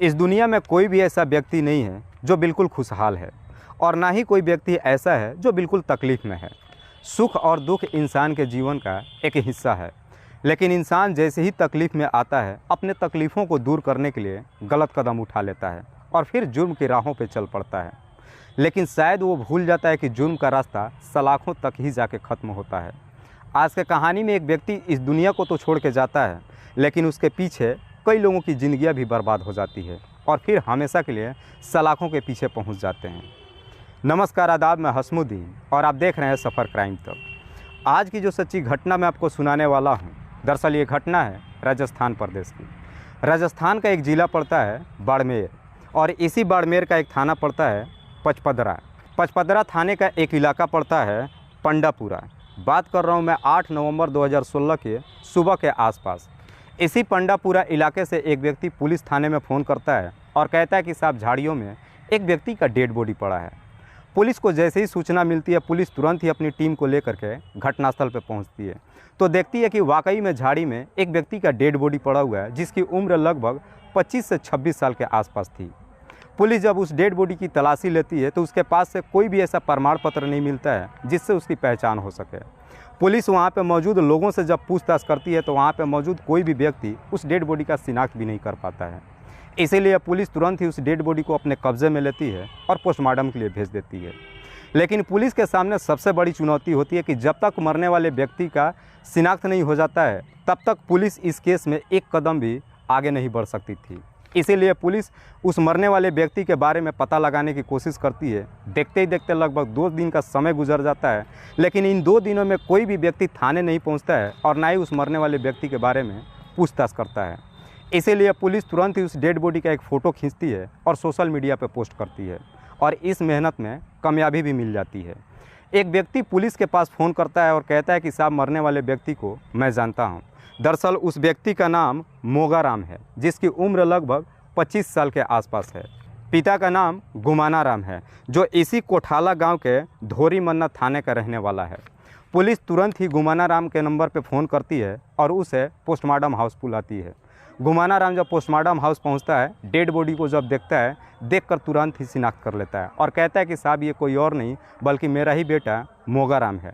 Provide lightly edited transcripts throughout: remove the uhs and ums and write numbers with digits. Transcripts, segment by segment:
इस दुनिया में कोई भी ऐसा व्यक्ति नहीं है जो बिल्कुल खुशहाल है और ना ही कोई व्यक्ति ऐसा है जो बिल्कुल तकलीफ़ में है। सुख और दुख इंसान के जीवन का एक हिस्सा है, लेकिन इंसान जैसे ही तकलीफ़ में आता है अपने तकलीफ़ों को दूर करने के लिए गलत कदम उठा लेता है और फिर जुर्म की राहों पर चल पड़ता है। लेकिन शायद वो भूल जाता है कि जुर्म का रास्ता सलाखों तक ही जाके ख़त्म होता है। आज के कहानी में एक व्यक्ति इस दुनिया को तो छोड़ के जाता है, लेकिन उसके पीछे कई लोगों की ज़िंदगियां भी बर्बाद हो जाती है और फिर हमेशा के लिए सलाखों के पीछे पहुंच जाते हैं। नमस्कार, आदाब, मैं हसमुद्दीन और आप देख रहे हैं सफ़र क्राइम तक। आज की जो सच्ची घटना मैं आपको सुनाने वाला हूं, दरअसल ये घटना है राजस्थान प्रदेश की। राजस्थान का एक ज़िला पड़ता है बाड़मेर और इसी बाड़मेर का एक थाना पड़ता है पचपदरा। पचपदरा थाने का एक इलाका पड़ता है पंडापुरा। बात कर रहा हूँ मैं 8 नवंबर 2016 के सुबह के आसपास। इसी पंडापुरा इलाके से एक व्यक्ति पुलिस थाने में फ़ोन करता है और कहता है कि साहब, झाड़ियों में एक व्यक्ति का डेड बॉडी पड़ा है। पुलिस को जैसे ही सूचना मिलती है, पुलिस तुरंत ही अपनी टीम को लेकर के घटनास्थल पर पहुंचती है तो देखती है कि वाकई में झाड़ी में एक व्यक्ति का डेड बॉडी पड़ा हुआ है, जिसकी उम्र लगभग 25 से 26 साल के आसपास थी। पुलिस जब उस डेड बॉडी की तलाशी लेती है तो उसके पास से कोई भी ऐसा प्रमाण पत्र नहीं मिलता है जिससे उसकी पहचान हो सके। पुलिस वहाँ पे मौजूद लोगों से जब पूछताछ करती है तो वहाँ पे मौजूद कोई भी व्यक्ति उस डेड बॉडी का शिनाख्त भी नहीं कर पाता है। इसीलिए पुलिस तुरंत ही उस डेड बॉडी को अपने कब्जे में लेती है और पोस्टमार्टम के लिए भेज देती है। लेकिन पुलिस के सामने सबसे बड़ी चुनौती होती है कि जब तक मरने वाले व्यक्ति का शिनाख्त नहीं हो जाता है तब तक पुलिस इस केस में एक कदम भी आगे नहीं बढ़ सकती थी। इसीलिए पुलिस उस मरने वाले व्यक्ति के बारे में पता लगाने की कोशिश करती है। देखते ही देखते लगभग 2 दिन का समय गुजर जाता है, लेकिन इन 2 दिनों में कोई भी व्यक्ति थाने नहीं पहुंचता है और ना ही उस मरने वाले व्यक्ति के बारे में पूछताछ करता है। इसीलिए पुलिस तुरंत ही उस डेड बॉडी का एक फ़ोटो खींचती है और सोशल मीडिया पर पोस्ट करती है और इस मेहनत में कामयाबी भी मिल जाती है। एक व्यक्ति पुलिस के पास फ़ोन करता है और कहता है कि साहब, मरने वाले व्यक्ति को मैं जानता हूँ। दरअसल उस व्यक्ति का नाम मोगाराम है, जिसकी उम्र लगभग 25 साल के आसपास है। पिता का नाम गुमानाराम है, जो इसी कोठाला गांव के धोरी मन्ना थाने का रहने वाला है। पुलिस तुरंत ही गुमानाराम के नंबर पर फ़ोन करती है और उसे पोस्टमार्टम हाउस बुलाती है। गुमानाराम जब पोस्टमार्टम हाउस पहुंचता है, डेड बॉडी को जब देखता है, देखकर तुरंत ही शिनाख्त कर लेता है और कहता है कि साहब, ये कोई और नहीं बल्कि मेरा ही बेटा मोगाराम है।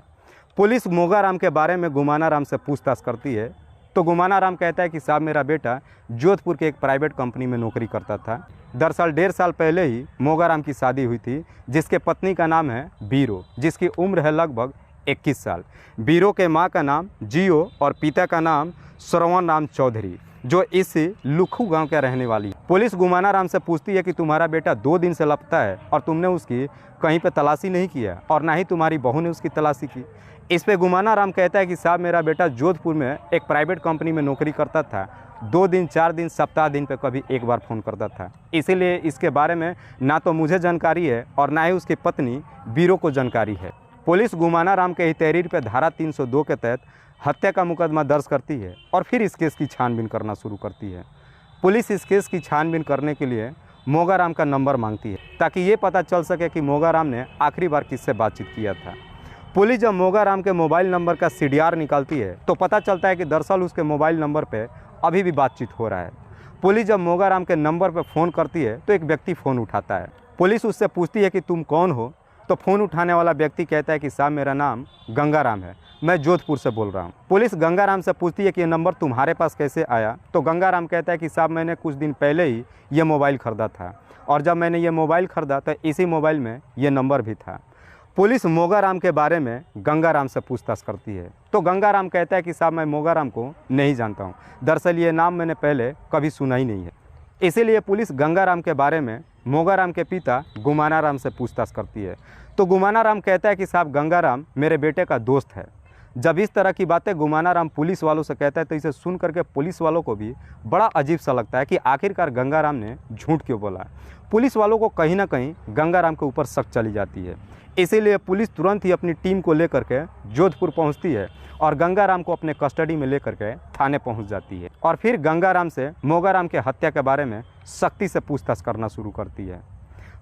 पुलिस मोगाराम के बारे में गुमानाराम से पूछताछ करती है तो गुमानाराम कहता है कि साहब, मेरा बेटा जोधपुर के एक प्राइवेट कंपनी में नौकरी करता था। दरअसल 1.5 साल पहले ही मोगाराम की शादी हुई थी, जिसके पत्नी का नाम है बीरो, जिसकी उम्र है लगभग 21 साल। बीरो के माँ का नाम जियो और पिता का नाम श्रवण राम चौधरी, जो इस लुखू गांव के रहने वाली। पुलिस गुमानाराम से पूछती है कि तुम्हारा बेटा 2 दिन से लापता है और तुमने उसकी कहीं पे तलाशी नहीं किया और ना ही तुम्हारी बहू ने उसकी तलाशी की। इस पे गुमानाराम कहता है कि साहब, मेरा बेटा जोधपुर में एक प्राइवेट कंपनी में नौकरी करता था। 2 दिन, 4 दिन, सप्ताह दिन पे कभी एक बार फ़ोन करता था। इसीलिए इसके बारे में ना तो मुझे जानकारी है और ना ही उसकी पत्नी बीरो को जानकारी है। पुलिस गुमानाराम के ही तहरीर पर धारा 302 के तहत हत्या का मुकदमा दर्ज करती है और फिर इस केस की छानबीन करना शुरू करती है। पुलिस इस केस की छानबीन करने के लिए मोगाराम का नंबर मांगती है ताकि ये पता चल सके कि मोगाराम ने आखिरी बार किससे बातचीत किया था। पुलिस जब मोगाराम के मोबाइल नंबर का CDR निकालती है तो पता चलता है कि दरअसल उसके मोबाइल नंबर पर अभी भी बातचीत हो रहा है। पुलिस जब मोगाराम के नंबर पर फ़ोन करती है तो एक व्यक्ति फ़ोन उठाता है। पुलिस उससे पूछती है कि तुम कौन हो, तो फ़ोन उठाने वाला व्यक्ति कहता है कि साहब, मेरा नाम गंगाराम है, मैं जोधपुर से बोल रहा हूँ। पुलिस गंगाराम से पूछती है कि ये नंबर तुम्हारे पास कैसे आया, तो गंगाराम कहता है कि साहब, मैंने कुछ दिन पहले ही ये मोबाइल ख़रीदा था और जब मैंने ये मोबाइल ख़रीदा तो इसी मोबाइल में ये नंबर भी था। पुलिस मोगाराम के बारे में गंगाराम से पूछताछ करती है तो गंगाराम कहता है कि साहब, मैं मोगाराम को नहीं जानता हूँ। दरअसल ये नाम मैंने पहले कभी सुना ही नहीं है। इसीलिए पुलिस गंगाराम के बारे में मोगाराम के पिता गुमानाराम से पूछताछ करती है तो गुमानाराम कहता है कि साहब, गंगाराम मेरे बेटे का दोस्त है। जब इस तरह की बातें गुमानाराम पुलिस वालों से कहता है तो इसे सुन करके पुलिस वालों को भी बड़ा अजीब सा लगता है कि आखिरकार गंगाराम ने झूठ क्यों बोला। पुलिस वालों को कहीं ना कहीं गंगाराम के ऊपर शक चली जाती है। इसीलिए पुलिस तुरंत ही अपनी टीम को लेकर के जोधपुर पहुंचती है और गंगाराम को अपने कस्टडी में लेकर के थाने पहुंच जाती है और फिर गंगाराम से मोगाराम के हत्या के बारे में सख्ती से पूछताछ करना शुरू करती है।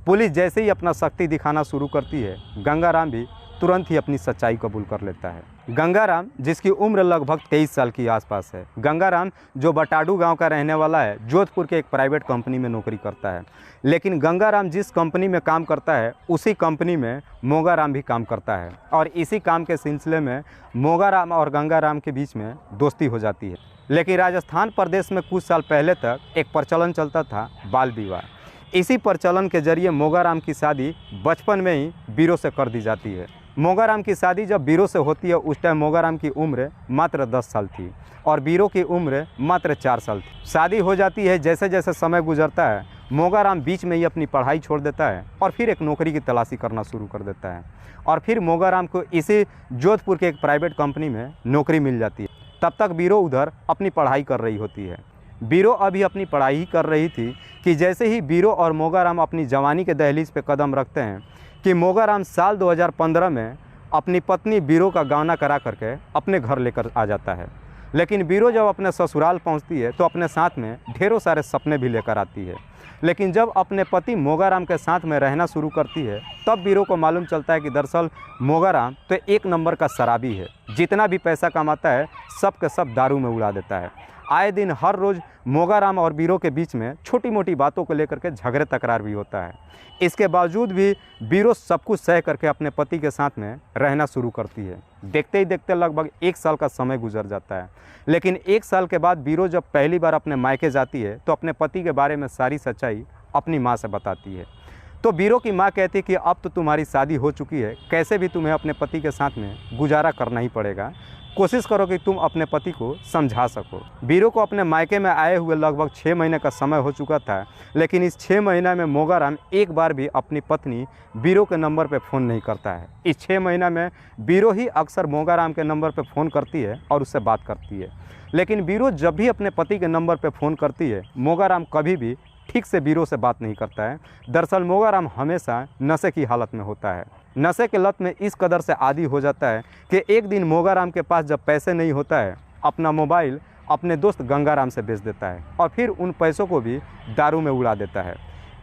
पुलिस जैसे ही अपना शक्ति दिखाना शुरू करती है, गंगाराम भी तुरंत ही अपनी सच्चाई कबूल कर लेता है। गंगाराम, जिसकी उम्र लगभग 23 साल की आसपास है। गंगाराम जो बटाडू गांव का रहने वाला है, जोधपुर के एक प्राइवेट कंपनी में नौकरी करता है। लेकिन गंगाराम जिस कंपनी में काम करता है, उसी कंपनी में मोगाराम भी काम करता है और इसी काम के सिलसिले में मोगाराम और गंगाराम के बीच में दोस्ती हो जाती है। लेकिन राजस्थान प्रदेश में कुछ साल पहले तक एक प्रचलन चलता था बाल विवाह। इसी प्रचलन के जरिए मोगाराम की शादी बचपन में ही बीरो से कर दी जाती है। मोगाराम की शादी जब बीरो से होती है, उस टाइम मोगाराम की उम्र मात्र 10 साल थी और बीरो की उम्र मात्र 4 साल थी। शादी हो जाती है। जैसे जैसे समय गुजरता है, मोगाराम बीच में ही अपनी पढ़ाई छोड़ देता है और फिर एक नौकरी की तलाशी करना शुरू कर देता है और फिर मोगाराम को इसी जोधपुर के एक प्राइवेट कंपनी में नौकरी मिल जाती है। तब तक बीरो उधर अपनी पढ़ाई कर रही होती है। बीरो अभी अपनी पढ़ाई ही कर रही थी कि जैसे ही बीरो और मोगाराम अपनी जवानी के दहलीज पे कदम रखते हैं कि मोगाराम साल 2015 में अपनी पत्नी बीरो का गाना करा करके अपने घर लेकर आ जाता है। लेकिन बीरो जब अपने ससुराल पहुंचती है तो अपने साथ में ढेरों सारे सपने भी लेकर आती है। लेकिन जब अपने पति मोगाराम के साथ में रहना शुरू करती है, तब बीरो को मालूम चलता है कि दरअसल मोगाराम तो एक नंबर का शराबी है। जितना भी पैसा कमाता है सब के सब दारू में उड़ा देता है। आए दिन हर रोज़ मोगाराम और बीरो के बीच में छोटी मोटी बातों को लेकर के झगड़े तकरार भी होता है। इसके बावजूद भी बीरो सब कुछ सह करके अपने पति के साथ में रहना शुरू करती है। देखते ही देखते लगभग 1 साल का समय गुजर जाता है। लेकिन 1 साल के बाद बीरो जब पहली बार अपने मायके जाती है तो अपने पति के बारे में सारी सच्चाई अपनी माँ से बताती है। तो बीरो की माँ कहती है कि अब तो तुम्हारी शादी हो चुकी है, कैसे भी तुम्हें अपने पति के साथ में गुजारा करना ही पड़ेगा। कोशिश करो कि तुम अपने पति को समझा सको। बीरो को अपने मायके में आए हुए लगभग 6 महीने का समय हो चुका था। लेकिन इस 6 महीना में मोगाराम एक बार भी अपनी पत्नी बीरो के नंबर पर फ़ोन नहीं करता है। इस 6 महीना में बीरो ही अक्सर मोगाराम के नंबर पर फ़ोन करती है और उससे बात करती है। लेकिन बीरो जब भी अपने पति के नंबर पर फ़ोन करती है, मोगाराम कभी भी ठीक से बीरो से बात नहीं करता है। दरअसल मोगाराम हमेशा नशे की हालत में होता है। नशे के लत में इस कदर से आदी हो जाता है कि एक दिन मोगाराम के पास जब पैसे नहीं होता है, अपना मोबाइल अपने दोस्त गंगाराम से बेच देता है और फिर उन पैसों को भी दारू में उड़ा देता है।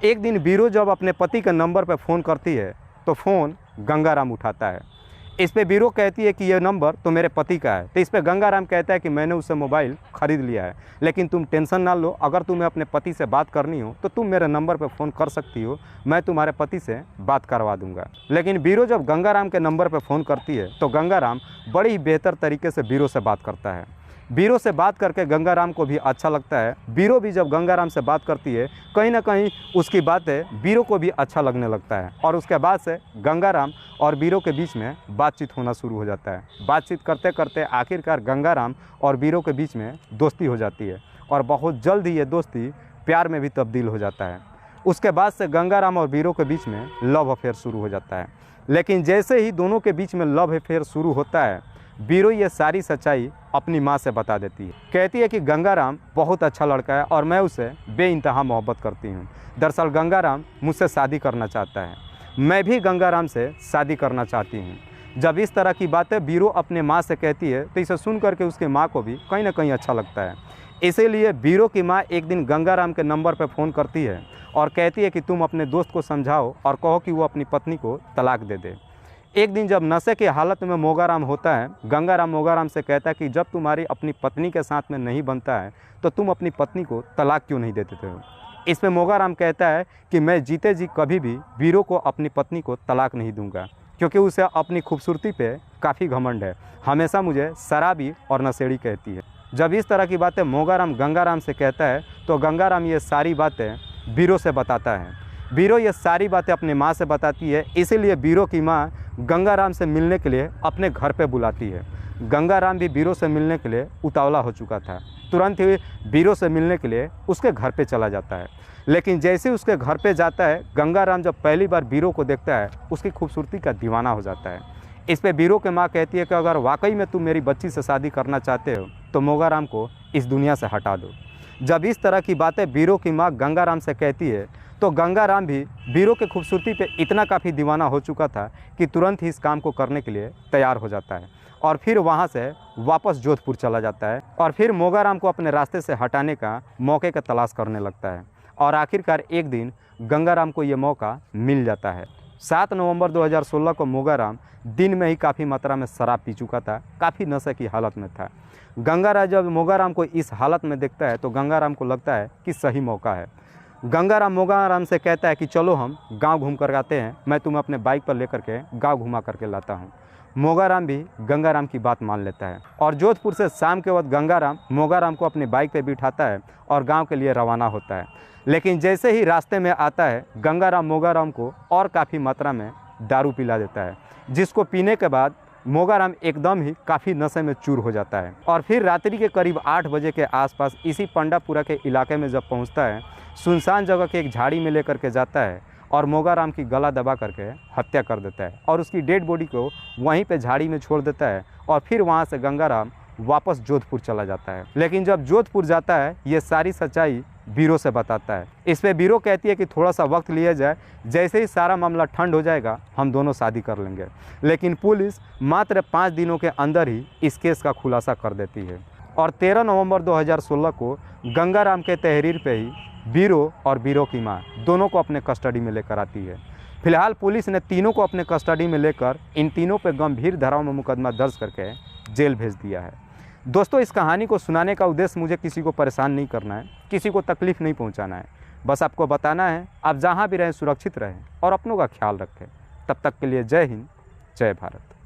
एक दिन बीरो जब अपने पति के नंबर पर फ़ोन करती है तो फ़ोन गंगाराम उठाता है। इस पे बीरो कहती है कि ये नंबर तो मेरे पति का है। तो इस पे गंगाराम कहता है कि मैंने उससे मोबाइल ख़रीद लिया है, लेकिन तुम टेंशन ना लो, अगर तुम्हें अपने पति से बात करनी हो तो तुम मेरे नंबर पे फ़ोन कर सकती हो, मैं तुम्हारे पति से बात करवा दूंगा। लेकिन बीरो जब गंगाराम के नंबर पे फ़ोन करती है तो गंगाराम बड़ी ही बेहतर तरीके से बीरो से बात करता है। बीरो से बात करके गंगाराम को भी अच्छा लगता है। बीरो भी जब गंगाराम से बात करती है, कहीं ना कहीं उसकी बातें बीरो को भी अच्छा लगने लगता है और उसके बाद से गंगाराम और बीरो के बीच में बातचीत होना शुरू हो जाता है। बातचीत करते करते आखिरकार गंगाराम और बीरो के बीच में दोस्ती हो जाती है और बहुत जल्द ही ये दोस्ती प्यार में भी तब्दील हो जाता है। उसके बाद से गंगाराम और बीरो के बीच में लव अफेयर शुरू हो जाता है। लेकिन जैसे ही दोनों के बीच में लव अफेयर शुरू होता है, बीरो ये सारी सच्चाई अपनी माँ से बता देती है। कहती है कि गंगाराम बहुत अच्छा लड़का है और मैं उसे बेइंतहा मोहब्बत करती हूँ। दरअसल गंगाराम मुझसे शादी करना चाहता है, मैं भी गंगाराम से शादी करना चाहती हूँ। जब इस तरह की बातें बीरो अपने माँ से कहती है तो इसे सुन करके उसकी माँ को भी कहीं ना कहीं अच्छा लगता है। इसीलिए बीरो की माँ एक दिन गंगाराम के नंबर पर फ़ोन करती है और कहती है कि तुम अपने दोस्त को समझाओ और कहो कि वो अपनी पत्नी को तलाक दे दे। एक दिन जब नशे की हालत में मोगाराम होता है, गंगाराम मोगाराम से कहता है कि जब तुम्हारी अपनी पत्नी के साथ में नहीं बनता है तो तुम अपनी पत्नी को तलाक क्यों नहीं दे देते हो। इसमें मोगाराम कहता है कि मैं जीते जी कभी भी बीरो को अपनी पत्नी को तलाक नहीं दूंगा, क्योंकि उसे अपनी खूबसूरती पे काफ़ी घमंड है। हमेशा मुझे शराबी और नशेड़ी कहती है। जब इस तरह की बातें मोगाराम गंगाराम से कहता है तो गंगाराम ये सारी बातें बीरो से बताता है। बीरो ये सारी बातें अपने माँ से बताती है। इसीलिए बीरो की माँ गंगाराम से मिलने के लिए अपने घर पे बुलाती है। गंगाराम भी बीरो से मिलने के लिए उतावला हो चुका था। तुरंत ही बीरो से मिलने के लिए उसके घर पे चला जाता है। लेकिन जैसे ही उसके घर पे जाता है, गंगाराम जब पहली बार बीरो को देखता है, उसकी खूबसूरती का दीवाना हो जाता है। इस पे बीरो के माँ कहती है कि अगर वाकई में तुम मेरी बच्ची से शादी करना चाहते हो तो मोगाराम को इस दुनिया से हटा दो। जब इस तरह की बातें बीरो की माँ गंगाराम से कहती है तो गंगाराम भी बीरो के खूबसूरती पे इतना काफ़ी दीवाना हो चुका था कि तुरंत ही इस काम को करने के लिए तैयार हो जाता है और फिर वहाँ से वापस जोधपुर चला जाता है और फिर मोगाराम को अपने रास्ते से हटाने का मौके का तलाश करने लगता है। और आखिरकार एक दिन गंगाराम को ये मौका मिल जाता है। 7 नवंबर 2016 को मोगाराम दिन में ही काफ़ी मात्रा में शराब पी चुका था, काफ़ी नशे की हालत में था। गंगाराम जब मोगाराम को इस हालत में देखता है तो गंगाराम को लगता है कि सही मौका है। गंगाराम मोगाराम से कहता है कि चलो हम गांव घूम कर आते हैं, मैं तुम्हें अपने बाइक पर लेकर के गांव घुमा करके लाता हूं। मोगाराम भी गंगाराम की बात मान लेता है और जोधपुर से शाम के वक्त गंगाराम मोगाराम को अपनी बाइक पर बिठाता है और गाँव के लिए रवाना होता है। लेकिन जैसे ही रास्ते में आता है गंगाराम मोगाराम को और काफ़ी मात्रा में दारू पिला देता है, जिसको पीने के बाद मोगाराम एकदम ही काफ़ी नशे में चूर हो जाता है। और फिर रात्रि के करीब 8 बजे के आसपास इसी पंडापुरा के इलाके में जब पहुंचता है, सुनसान जगह के एक झाड़ी में लेकर के जाता है और मोगाराम की गला दबा करके हत्या कर देता है और उसकी डेड बॉडी को वहीं पे झाड़ी में छोड़ देता है। और फिर वहाँ से गंगाराम वापस जोधपुर चला जाता है। लेकिन जब जोधपुर जाता है ये सारी सच्चाई बीरो से बताता है। इस पे बीरो कहती है कि थोड़ा सा वक्त लिया जाए, जैसे ही सारा मामला ठंड हो जाएगा हम दोनों शादी कर लेंगे। लेकिन पुलिस मात्र 5 दिनों के अंदर ही इस केस का खुलासा कर देती है और 13 नवंबर 2016 को गंगाराम के तहरीर पे ही बीरो और बीरो की मां दोनों को अपने कस्टडी में लेकर आती है। फिलहाल पुलिस ने तीनों को अपने कस्टडी में लेकर इन तीनों पर गंभीर धाराओं में मुकदमा दर्ज करके जेल भेज दिया है। दोस्तों, इस कहानी को सुनाने का उद्देश्य मुझे किसी को परेशान नहीं करना है, किसी को तकलीफ़ नहीं पहुंचाना है। बस आपको बताना है आप जहां भी रहें सुरक्षित रहें और अपनों का ख्याल रखें। तब तक के लिए जय हिंद, जय भारत।